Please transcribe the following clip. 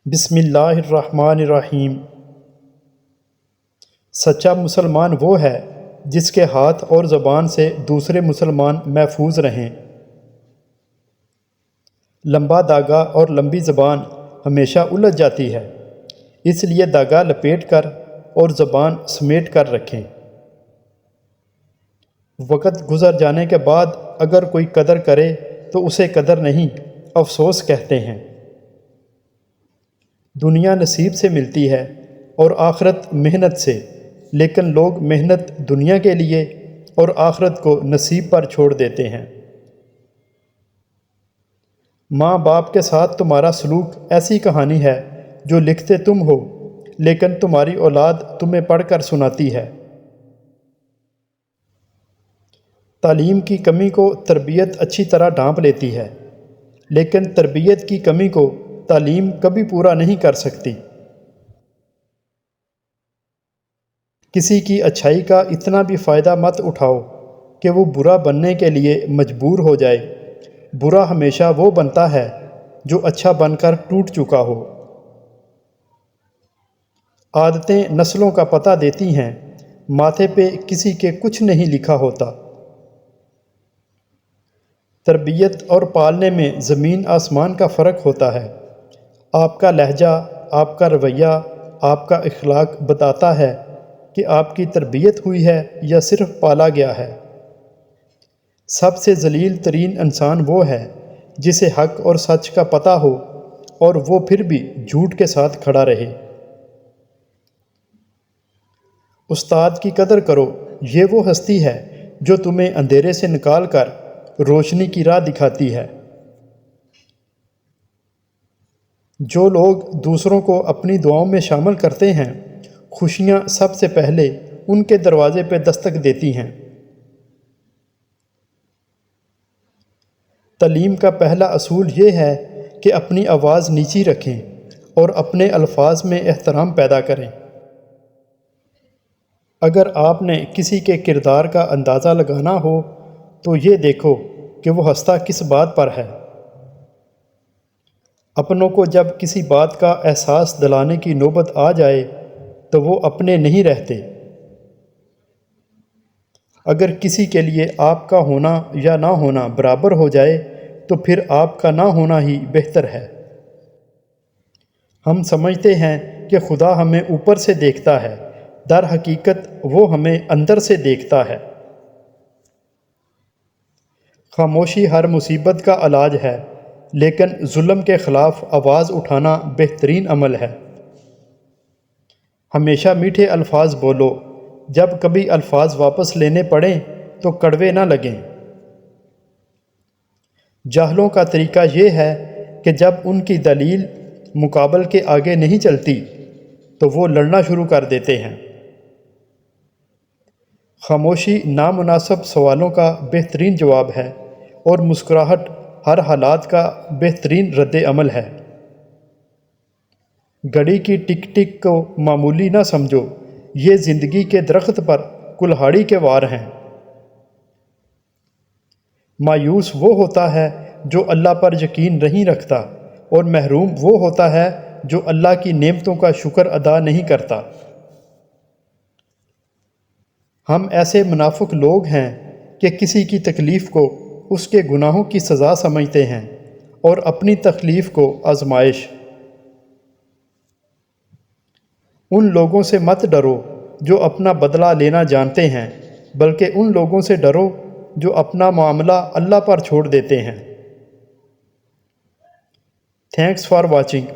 بسم اللہ الرحمن الرحیم۔ سچا مسلمان وہ ہے جس کے ہاتھ اور زبان سے دوسرے مسلمان محفوظ رہیں۔ لمبا داغا اور لمبی زبان ہمیشہ الجھ جاتی ہے، اس لیے داغا لپیٹ کر اور زبان سمیٹ کر رکھیں۔ وقت گزر جانے کے بعد اگر کوئی قدر کرے تو اسے قدر نہیں، افسوس کہتے ہیں۔ دنیا نصیب سے ملتی ہے اور آخرت محنت سے، لیکن لوگ محنت دنیا کے لیے اور آخرت کو نصیب پر چھوڑ دیتے ہیں۔ ماں باپ کے ساتھ تمہارا سلوک ایسی کہانی ہے جو لکھتے تم ہو، لیکن تمہاری اولاد تمہیں پڑھ کر سناتی ہے۔ تعلیم کی کمی کو تربیت اچھی طرح ڈھانپ لیتی ہے، لیکن تربیت کی کمی کو تعلیم کبھی پورا نہیں کر سکتی۔ کسی کی اچھائی کا اتنا بھی فائدہ مت اٹھاؤ کہ وہ برا بننے کے لیے مجبور ہو جائے۔ برا ہمیشہ وہ بنتا ہے جو اچھا بن کر ٹوٹ چکا ہو۔ عادتیں نسلوں کا پتہ دیتی ہیں، ماتھے پہ کسی کے کچھ نہیں لکھا ہوتا۔ تربیت اور پالنے میں زمین آسمان کا فرق ہوتا ہے۔ آپ کا لہجہ، آپ کا رویہ، آپ کا اخلاق بتاتا ہے کہ آپ کی تربیت ہوئی ہے یا صرف پالا گیا ہے۔ سب سے ذلیل ترین انسان وہ ہے جسے حق اور سچ کا پتہ ہو اور وہ پھر بھی جھوٹ کے ساتھ کھڑا رہے۔ استاد کی قدر کرو، یہ وہ ہستی ہے جو تمہیں اندھیرے سے نکال کر روشنی کی راہ دکھاتی ہے۔ جو لوگ دوسروں کو اپنی دعاؤں میں شامل کرتے ہیں، خوشیاں سب سے پہلے ان کے دروازے پہ دستک دیتی ہیں۔ تعلیم کا پہلا اصول یہ ہے کہ اپنی آواز نیچی رکھیں اور اپنے الفاظ میں احترام پیدا کریں۔ اگر آپ نے کسی کے کردار کا اندازہ لگانا ہو تو یہ دیکھو کہ وہ ہنستا کس بات پر ہے۔ اپنوں کو جب کسی بات کا احساس دلانے کی نوبت آ جائے تو وہ اپنے نہیں رہتے۔ اگر کسی کے لیے آپ کا ہونا یا نہ ہونا برابر ہو جائے تو پھر آپ کا نہ ہونا ہی بہتر ہے۔ ہم سمجھتے ہیں کہ خدا ہمیں اوپر سے دیکھتا ہے، در حقیقت وہ ہمیں اندر سے دیکھتا ہے۔ خاموشی ہر مصیبت کا علاج ہے، لیکن ظلم کے خلاف آواز اٹھانا بہترین عمل ہے۔ ہمیشہ میٹھے الفاظ بولو، جب کبھی الفاظ واپس لینے پڑیں تو کڑوے نہ لگیں۔ جاہلوں کا طریقہ یہ ہے کہ جب ان کی دلیل مقابل کے آگے نہیں چلتی تو وہ لڑنا شروع کر دیتے ہیں۔ خاموشی نامناسب سوالوں کا بہترین جواب ہے اور مسکراہٹ ہر حالات کا بہترین رد عمل ہے۔ گھڑی کی ٹک ٹک کو معمولی نہ سمجھو، یہ زندگی کے درخت پر کلہاڑی کے وار ہیں۔ مایوس وہ ہوتا ہے جو اللہ پر یقین نہیں رکھتا، اور محروم وہ ہوتا ہے جو اللہ کی نعمتوں کا شکر ادا نہیں کرتا۔ ہم ایسے منافق لوگ ہیں کہ کسی کی تکلیف کو اس کے گناہوں کی سزا سمجھتے ہیں اور اپنی تکلیف کو آزمائش۔ ان لوگوں سے مت ڈرو جو اپنا بدلہ لینا جانتے ہیں، بلکہ ان لوگوں سے ڈرو جو اپنا معاملہ اللہ پر چھوڑ دیتے ہیں۔ Thanks for watching.